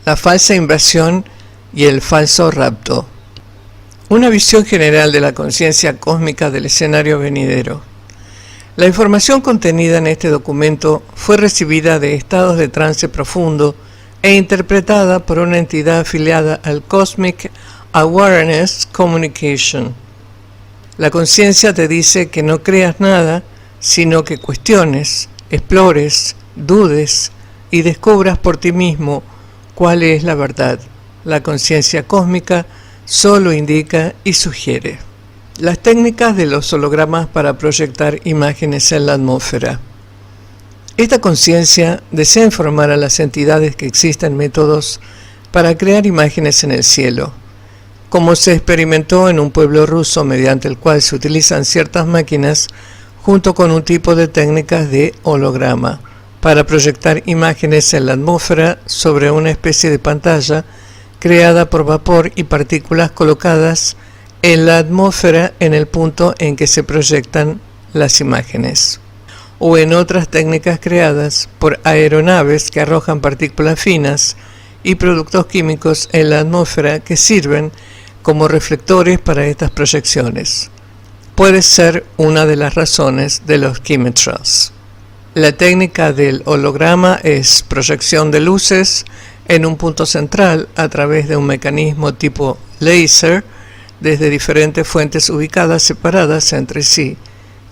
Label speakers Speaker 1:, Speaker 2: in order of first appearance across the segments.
Speaker 1: la falsa invasión y el falso rapto. Una visión general de la conciencia cósmica del escenario venidero. La información contenida en este documento fue recibida de estados de trance profundo e interpretada por una entidad afiliada al Cosmic Awareness Communication. La conciencia te dice que no creas nada, sino que cuestiones, explores, dudes y descubras por ti mismo cuál es la verdad. La conciencia cósmica solo indica y sugiere. Las técnicas de los hologramas para proyectar imágenes en la atmósfera. Esta conciencia desea informar a las entidades que existen métodos para crear imágenes en el cielo, como se experimentó en un pueblo ruso mediante el cual se utilizan ciertas máquinas junto con un tipo de técnicas de holograma para proyectar imágenes en la atmósfera sobre una especie de pantalla creada por vapor y partículas colocadas en la atmósfera en el punto en que se proyectan las imágenes, o en otras técnicas creadas por aeronaves que arrojan partículas finas y productos químicos en la atmósfera que sirven como reflectores para estas proyecciones. Puede ser una de las razones de los chemtrails. La técnica del holograma es proyección de luces en un punto central a través de un mecanismo tipo láser desde diferentes fuentes ubicadas separadas entre sí,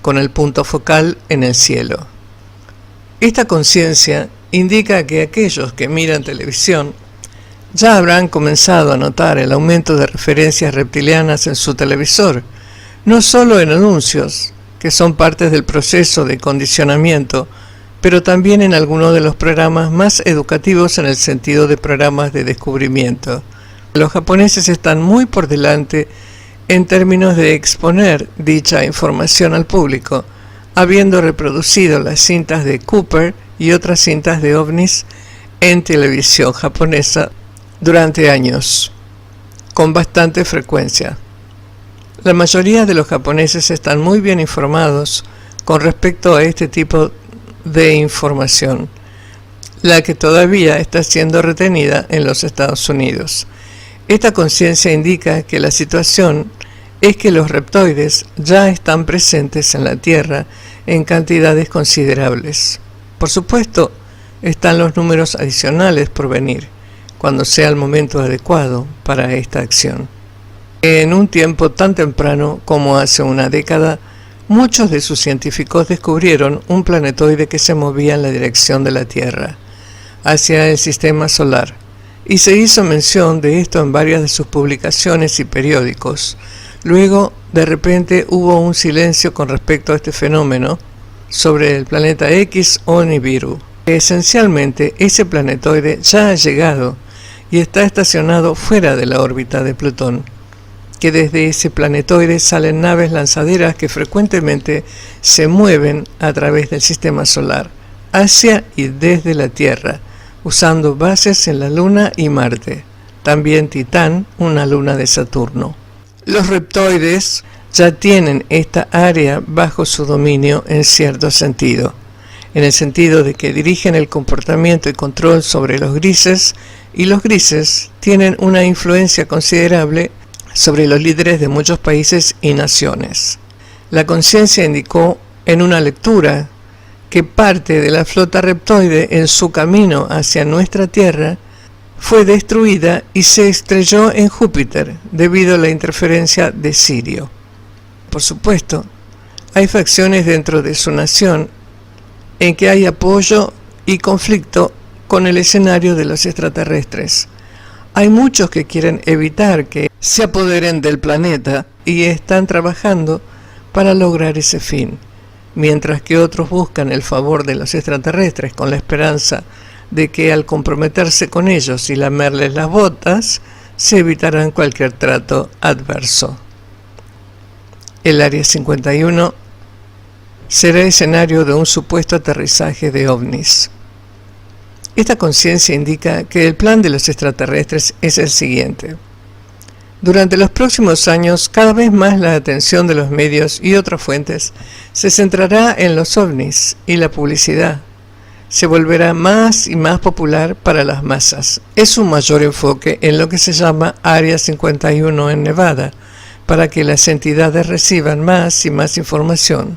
Speaker 1: con el punto focal en el cielo. Esta conciencia indica que aquellos que miran televisión ya habrán comenzado a notar el aumento de referencias reptilianas en su televisor, no solo en anuncios, que son partes del proceso de condicionamiento, pero también en algunos de los programas más educativos en el sentido de programas de descubrimiento. Los japoneses están muy por delante en términos de exponer dicha información al público, habiendo reproducido las cintas de Cooper y otras cintas de ovnis en televisión japonesa durante años, con bastante frecuencia. La mayoría de los japoneses están muy bien informados con respecto a este tipo de información, la que todavía está siendo retenida en los Estados Unidos. Esta conciencia indica que la situación es que los reptoides ya están presentes en la Tierra en cantidades considerables. Por supuesto, están los números adicionales por venir, cuando sea el momento adecuado para esta acción. En un tiempo tan temprano como hace una década, muchos de sus científicos descubrieron un planetoide que se movía en la dirección de la Tierra, hacia el sistema solar, y se hizo mención de esto en varias de sus publicaciones y periódicos. Luego, de repente, hubo un silencio con respecto a este fenómeno sobre el planeta X o Nibiru. Esencialmente, ese planetoide ya ha llegado y está estacionado fuera de la órbita de Plutón, que desde ese planetoide salen naves lanzaderas que frecuentemente se mueven a través del sistema solar, hacia y desde la Tierra, usando bases en la Luna y Marte, también Titán, una luna de Saturno. Los reptoides ya tienen esta área bajo su dominio en cierto sentido, en el sentido de que dirigen el comportamiento y control sobre los grises, y los grises tienen una influencia considerable sobre los líderes de muchos países y naciones. La conciencia indicó en una lectura que parte de la flota reptoide en su camino hacia nuestra Tierra fue destruida y se estrelló en Júpiter debido a la interferencia de Sirio. Por supuesto, hay facciones dentro de su nación en que hay apoyo y conflicto con el escenario de los extraterrestres. Hay muchos que quieren evitar que se apoderen del planeta y están trabajando para lograr ese fin, mientras que otros buscan el favor de los extraterrestres con la esperanza de que al comprometerse con ellos y lamerles las botas, se evitarán cualquier trato adverso. El Área 51 será escenario de un supuesto aterrizaje de ovnis. Esta conciencia indica que el plan de los extraterrestres es el siguiente. Durante los próximos años, cada vez más la atención de los medios y otras fuentes se centrará en los ovnis y la publicidad. se volverá más y más popular para las masas. Es un mayor enfoque en lo que se llama Área 51 en Nevada, para que las entidades reciban más y más información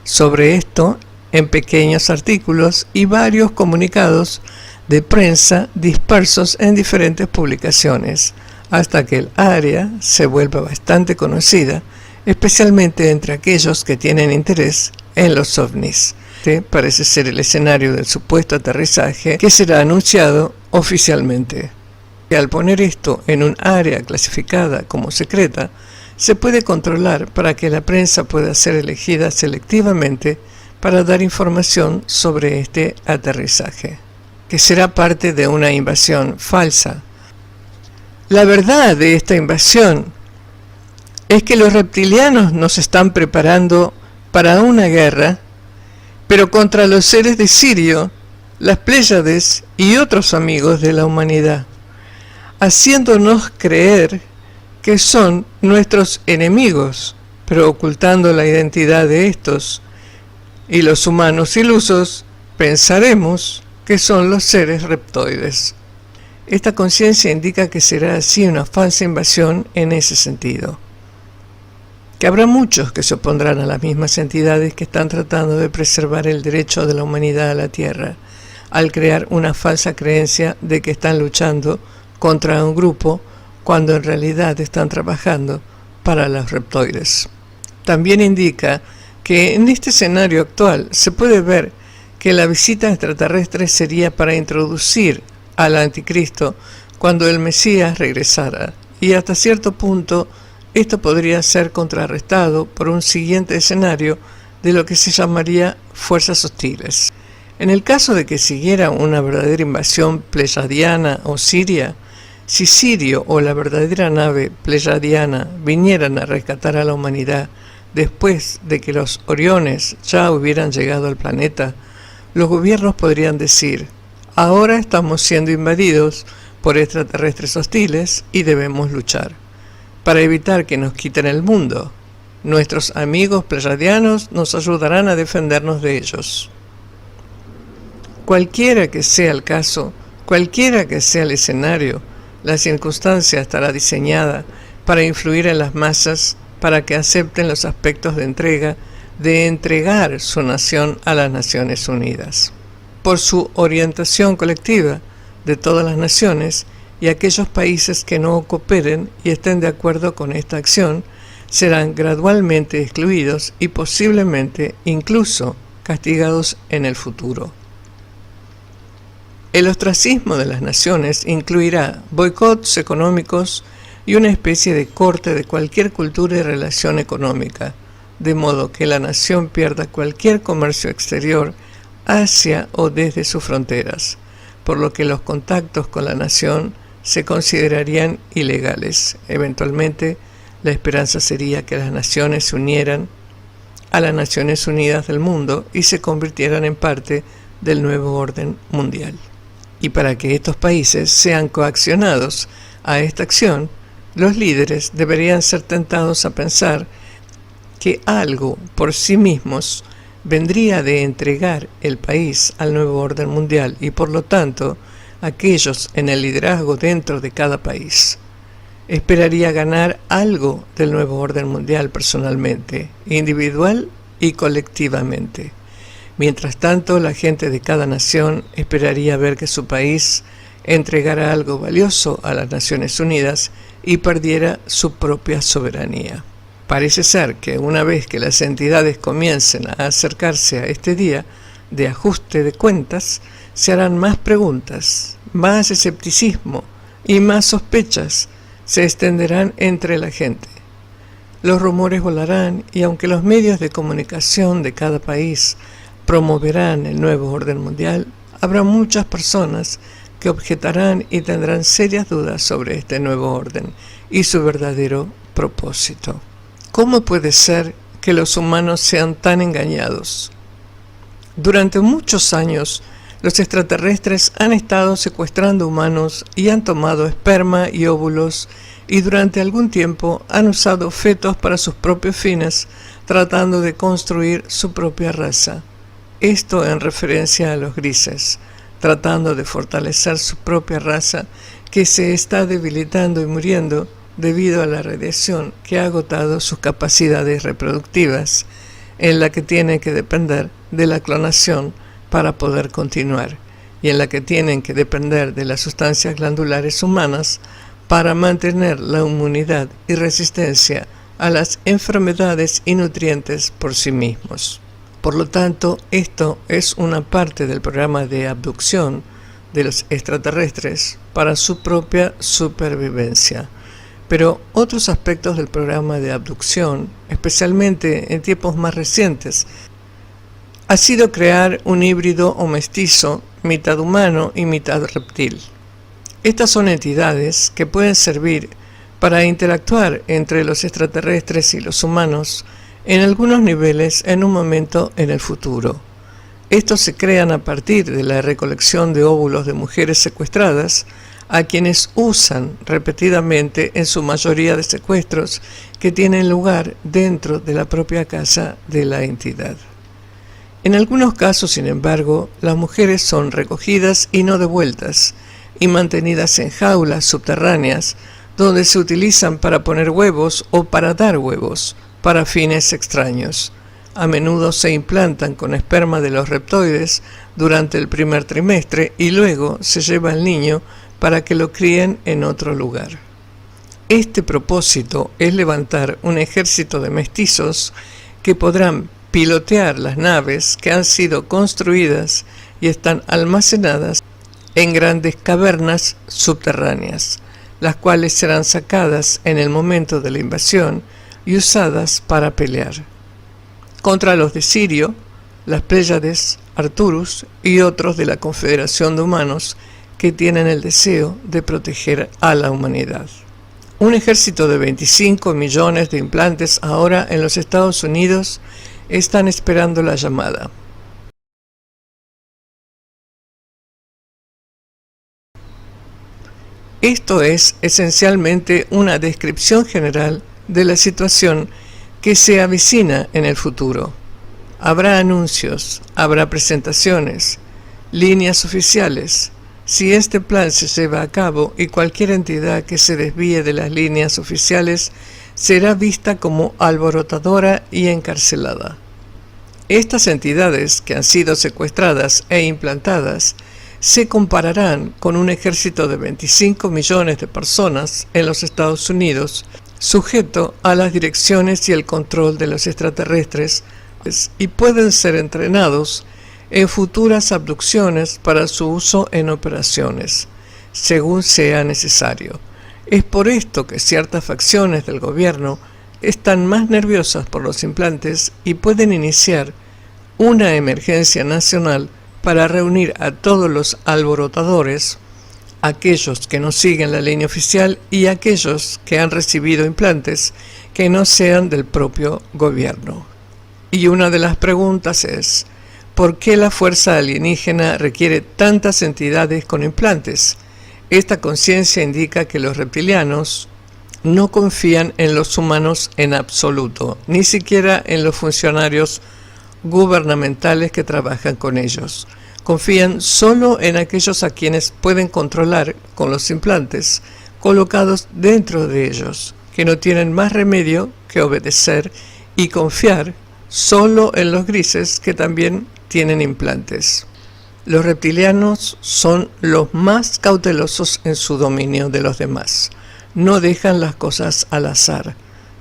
Speaker 1: sobre esto en pequeños artículos y varios comunicados de prensa dispersos en diferentes publicaciones, hasta que el área se vuelva bastante conocida, especialmente entre aquellos que tienen interés en los ovnis. Este parece ser el escenario del supuesto aterrizaje que será anunciado oficialmente. Al poner esto en un área clasificada como secreta, se puede controlar para que la prensa pueda ser elegida selectivamente para dar información sobre este aterrizaje, que será parte de una invasión falsa. La verdad de esta invasión es que los reptilianos nos están preparando para una guerra, pero contra los seres de Sirio, las Pléyades y otros amigos de la humanidad, haciéndonos creer que son nuestros enemigos, pero ocultando la identidad de estos, y los humanos ilusos pensaremos que son los seres reptoides. Esta conciencia indica que será así una falsa invasión en ese sentido, que habrá muchos que se opondrán a las mismas entidades que están tratando de preservar el derecho de la humanidad a la Tierra, al crear una falsa creencia de que están luchando contra un grupo cuando en realidad están trabajando para los reptoides. También indica que en este escenario actual se puede ver que la visita extraterrestre sería para introducir al anticristo cuando el Mesías regresara, y hasta cierto punto esto podría ser contrarrestado por un siguiente escenario de lo que se llamaría fuerzas hostiles. En el caso de que siguiera una verdadera invasión pleyadiana o siria, si Sirio o la verdadera nave pleyadiana vinieran a rescatar a la humanidad después de que los Oriones ya hubieran llegado al planeta, los gobiernos podrían decir: ahora estamos siendo invadidos por extraterrestres hostiles y debemos luchar para evitar que nos quiten el mundo. Nuestros amigos pleyadianos nos ayudarán a defendernos de ellos. Cualquiera que sea el caso, cualquiera que sea el escenario, la circunstancia estará diseñada para influir en las masas para que acepten los aspectos de entrega, de entregar su nación a las Naciones Unidas. Por su orientación colectiva de todas las naciones, y aquellos países que no cooperen y estén de acuerdo con esta acción serán gradualmente excluidos y posiblemente incluso castigados en el futuro. El ostracismo de las naciones incluirá boicots económicos y una especie de corte de cualquier cultura y relación económica, de modo que la nación pierda cualquier comercio exterior hacia o desde sus fronteras, por lo que los contactos con la nación se considerarían ilegales. Eventualmente, la esperanza sería que las naciones se unieran a las Naciones Unidas del mundo y se convirtieran en parte del nuevo orden mundial. Y para que estos países sean coaccionados a esta acción, los líderes deberían ser tentados a pensar que algo por sí mismos vendría de entregar el país al nuevo orden mundial y por lo tanto aquellos en el liderazgo dentro de cada país esperaría ganar algo del nuevo orden mundial personalmente, individual y colectivamente. Mientras tanto, la gente de cada nación esperaría ver que su país entregara algo valioso a las Naciones Unidas y perdiera su propia soberanía. Parece ser que una vez que las entidades comiencen a acercarse a este día de ajuste de cuentas, se harán más preguntas, más escepticismo y más sospechas se extenderán entre la gente. Los rumores volarán y aunque los medios de comunicación de cada país promoverán el nuevo orden mundial, habrá muchas personas que objetarán y tendrán serias dudas sobre este nuevo orden y su verdadero propósito. ¿Cómo puede ser que los humanos sean tan engañados? Durante muchos años, los extraterrestres han estado secuestrando humanos y han tomado esperma y óvulos y durante algún tiempo han usado fetos para sus propios fines, tratando de construir su propia raza. esto en referencia a los grises, tratando de fortalecer su propia raza que se está debilitando y muriendo debido a la radiación que ha agotado sus capacidades reproductivas, en la que tienen que depender de la clonación para poder continuar, y en la que tienen que depender de las sustancias glandulares humanas para mantener la inmunidad y resistencia a las enfermedades y nutrientes por sí mismos. Por lo tanto, esto es una parte del programa de abducción de los extraterrestres para su propia supervivencia. Pero otros aspectos del programa de abducción, especialmente en tiempos más recientes, ha sido crear un híbrido o mestizo, mitad humano y mitad reptil. Estas son entidades que pueden servir para interactuar entre los extraterrestres y los humanos en algunos niveles en un momento en el futuro. Estos se crean a partir de la recolección de óvulos de mujeres secuestradas, a quienes usan repetidamente en su mayoría de secuestros que tienen lugar dentro de la propia casa de la entidad. En algunos casos, sin embargo, las mujeres son recogidas y no devueltas, y mantenidas en jaulas subterráneas, donde se utilizan para poner huevos o para dar huevos, para fines extraños. A menudo se implantan con esperma de los reptoides durante el primer trimestre y luego se lleva al niño para que lo críen en otro lugar. Este propósito es levantar un ejército de mestizos que podrán pilotear las naves que han sido construidas y están almacenadas en grandes cavernas subterráneas, las cuales serán sacadas en el momento de la invasión y usadas para pelear contra los de Sirio, las Pléyades, Arturus y otros de la Confederación de Humanos que tienen el deseo de proteger a la humanidad. Un ejército de 25 millones de implantes ahora en los Estados Unidos están esperando la llamada. Esto es esencialmente una descripción general de la situación que se avecina en el futuro. Habrá anuncios, habrá presentaciones, líneas oficiales. Si este plan se lleva a cabo y cualquier entidad que se desvíe de las líneas oficiales será vista como alborotadora y encarcelada. Estas entidades que han sido secuestradas e implantadas se compararán con un ejército de 25 millones de personas en los Estados Unidos, sujeto a las direcciones y el control de los extraterrestres, y pueden ser entrenados en futuras abducciones para su uso en operaciones, según sea necesario. Es por esto que ciertas facciones del gobierno están más nerviosas por los implantes y pueden iniciar una emergencia nacional para reunir a todos los alborotadores, aquellos que no siguen la línea oficial y aquellos que han recibido implantes que no sean del propio gobierno. Y una de las preguntas es, ¿por qué la fuerza alienígena requiere tantas entidades con implantes? Esta conciencia indica que los reptilianos no confían en los humanos en absoluto, ni siquiera en los funcionarios gubernamentales que trabajan con ellos. Confían solo en aquellos a quienes pueden controlar con los implantes colocados dentro de ellos, que no tienen más remedio que obedecer y confiar solo en los grises que también tienen implantes. Los reptilianos son los más cautelosos en su dominio de los demás. No dejan las cosas al azar.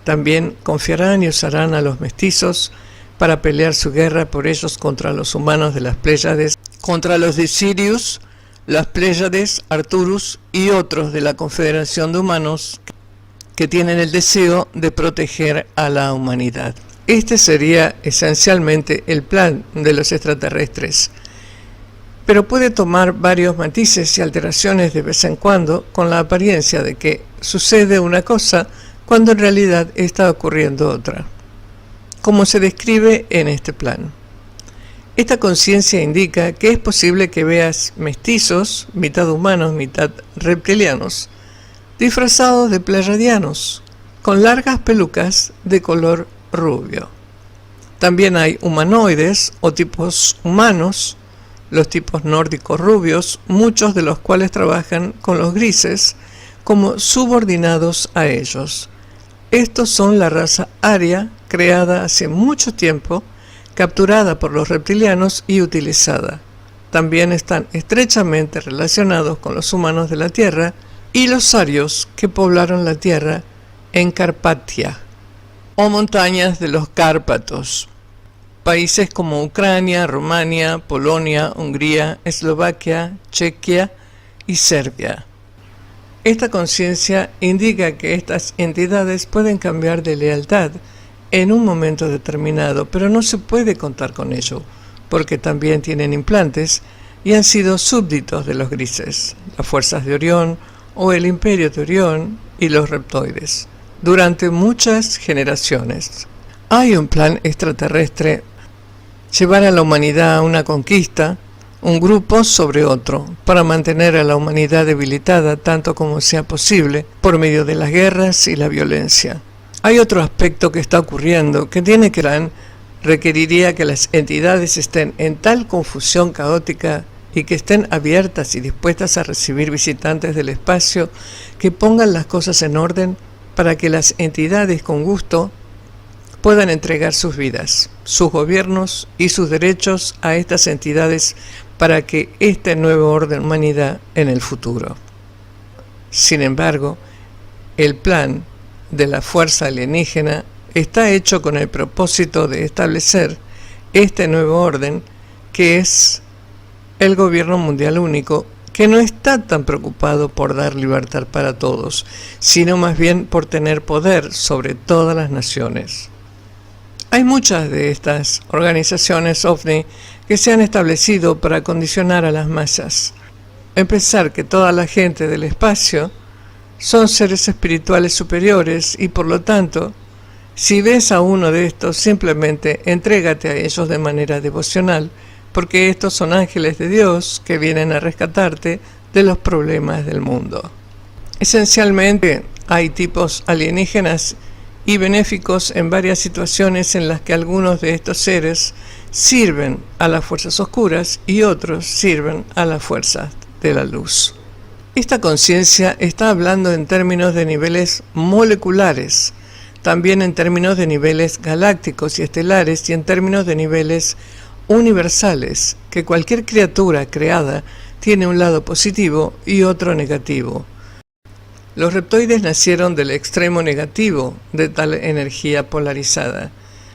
Speaker 1: También confiarán y usarán a los mestizos para pelear su guerra por ellos contra los humanos de las Pléyades, contra los de Sirius, las Pléyades, Arturus y otros de la Confederación de Humanos que tienen el deseo de proteger a la humanidad. Este sería esencialmente el plan de los extraterrestres, pero puede tomar varios matices y alteraciones de vez en cuando con la apariencia de que sucede una cosa cuando en realidad está ocurriendo otra, como se describe en este plan. Esta conciencia indica que es posible que veas mestizos, mitad humanos, mitad reptilianos, disfrazados de pleiadianos, con largas pelucas de color rubio. También hay humanoides o tipos humanos, los tipos nórdicos rubios, muchos de los cuales trabajan con los grises como subordinados a ellos. Estos son la raza aria, creada hace mucho tiempo, capturada por los reptilianos y utilizada. También están estrechamente relacionados con los humanos de la Tierra y los arios que poblaron la Tierra en Carpatia, o montañas de los Cárpatos. Países como Ucrania, Rumania, Polonia, Hungría, Eslovaquia, Chequia y Serbia. Esta conciencia indica que estas entidades pueden cambiar de lealtad en un momento determinado, pero no se puede contar con ello, porque también tienen implantes y han sido súbditos de los grises, las fuerzas de Orión o el imperio de Orión y los reptoides, durante muchas generaciones. Hay un plan extraterrestre: llevar a la humanidad a una conquista, un grupo sobre otro, para mantener a la humanidad debilitada tanto como sea posible por medio de las guerras y la violencia. Hay otro aspecto que está ocurriendo que tiene que ver, requeriría que las entidades estén en tal confusión caótica y que estén abiertas y dispuestas a recibir visitantes del espacio que pongan las cosas en orden para que las entidades con gusto puedan entregar sus vidas, sus gobiernos y sus derechos a estas entidades para que este nuevo orden humanidad en el futuro. Sin embargo, el plan de la fuerza alienígena está hecho con el propósito de establecer este nuevo orden, que es el gobierno mundial único, que no está tan preocupado por dar libertad para todos, sino más bien por tener poder sobre todas las naciones. Hay muchas de estas organizaciones OVNI que se han establecido para condicionar a las masas. Pensar que toda la gente del espacio son seres espirituales superiores y por lo tanto, si ves a uno de estos, simplemente entrégate a ellos de manera devocional, porque estos son ángeles de Dios que vienen a rescatarte de los problemas del mundo. Esencialmente, hay tipos alienígenas y benéficos en varias situaciones en las que algunos de estos seres sirven a las fuerzas oscuras y otros sirven a las fuerzas de la luz. Esta conciencia está hablando en términos de niveles moleculares, también en términos de niveles galácticos y estelares y en términos de niveles universales, que cualquier criatura creada tiene un lado positivo y otro negativo. Los reptoides nacieron del extremo negativo de tal energía polarizada,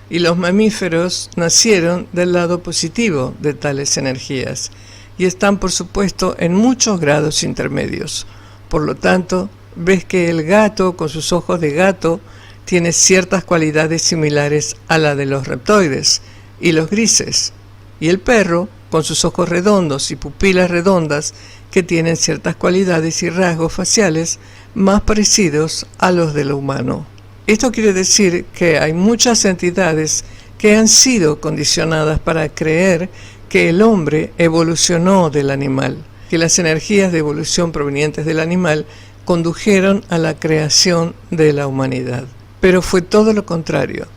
Speaker 1: y los mamíferos nacieron del lado positivo de tales energías, y están por supuesto en muchos grados intermedios. Por lo tanto, ves que el gato con sus ojos de gato tiene ciertas cualidades similares a la de los reptoides y los grises, y el perro con sus ojos redondos y pupilas redondas que tienen ciertas cualidades y rasgos faciales más parecidos a los del humano. Esto quiere decir que hay muchas entidades que han sido condicionadas para creer que el hombre evolucionó del animal, que las energías de evolución provenientes del animal condujeron a la creación de la humanidad. Pero fue todo lo contrario.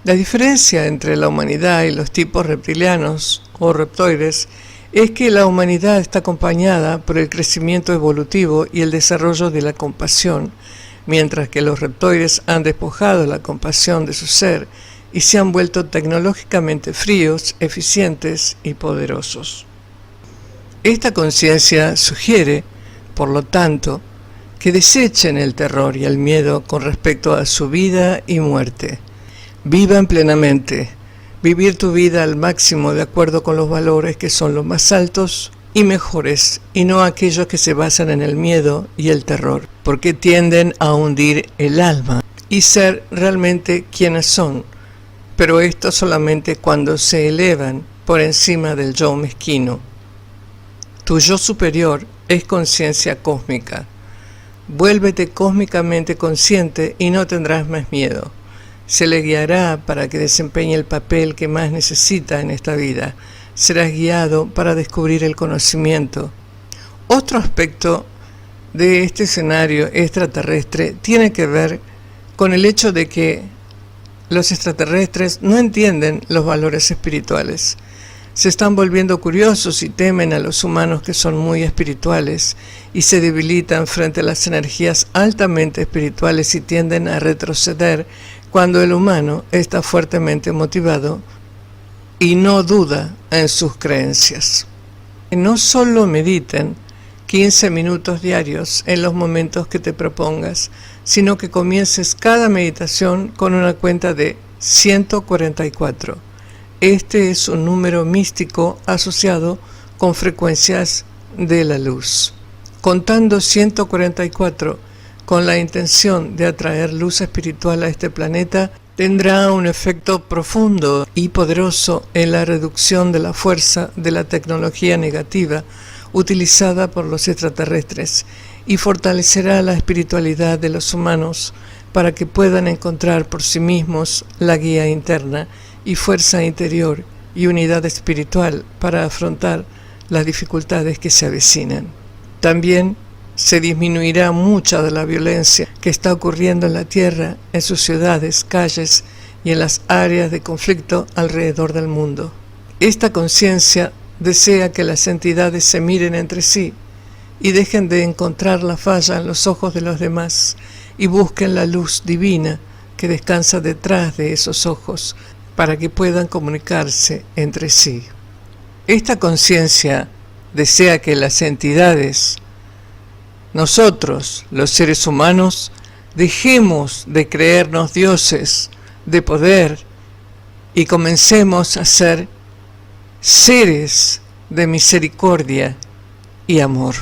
Speaker 1: La diferencia entre la humanidad y los tipos reptilianos o reptoides es que la humanidad está acompañada por el crecimiento evolutivo y el desarrollo de la compasión, mientras que los reptoides han despojado la compasión de su ser y se han vuelto tecnológicamente fríos, eficientes y poderosos. Esta conciencia sugiere, por lo tanto, que desechen el terror y el miedo con respecto a su vida y muerte. Vivan plenamente. Vivir tu vida al máximo de acuerdo con los valores que son los más altos y mejores, y no aquellos que se basan en el miedo y el terror, porque tienden a hundir el alma y ser realmente quienes son, pero esto solamente cuando se elevan por encima del yo mezquino. Tu yo superior es conciencia cósmica. Vuélvete cósmicamente consciente y no tendrás más miedo. Se le guiará para que desempeñe el papel que más necesita en esta vida. Serás guiado para descubrir el conocimiento. Otro aspecto de este escenario extraterrestre tiene que ver con el hecho de que los extraterrestres no entienden los valores espirituales. Se están volviendo curiosos y temen a los humanos que son muy espirituales y se debilitan frente a las energías altamente espirituales y tienden a retroceder cuando el humano está fuertemente motivado y no duda en sus creencias. No solo mediten 15 minutos diarios en los momentos que te propongas, sino que comiences cada meditación con una cuenta de 144. Este es un número místico asociado con frecuencias de la luz. Contando 144 con la intención de atraer luz espiritual a este planeta, tendrá un efecto profundo y poderoso en la reducción de la fuerza de la tecnología negativa utilizada por los extraterrestres y fortalecerá la espiritualidad de los humanos para que puedan encontrar por sí mismos la guía interna y fuerza interior y unidad espiritual para afrontar las dificultades que se avecinan. También se disminuirá mucha de la violencia que está ocurriendo en la Tierra, en sus ciudades, calles y en las áreas de conflicto alrededor del mundo. Esta conciencia desea que las entidades se miren entre sí y dejen de encontrar la falla en los ojos de los demás y busquen la luz divina que descansa detrás de esos ojos para que puedan comunicarse entre sí. Esta conciencia desea que las entidades, nosotros, los seres humanos, dejemos de creernos dioses de poder y comencemos a ser seres de misericordia y amor.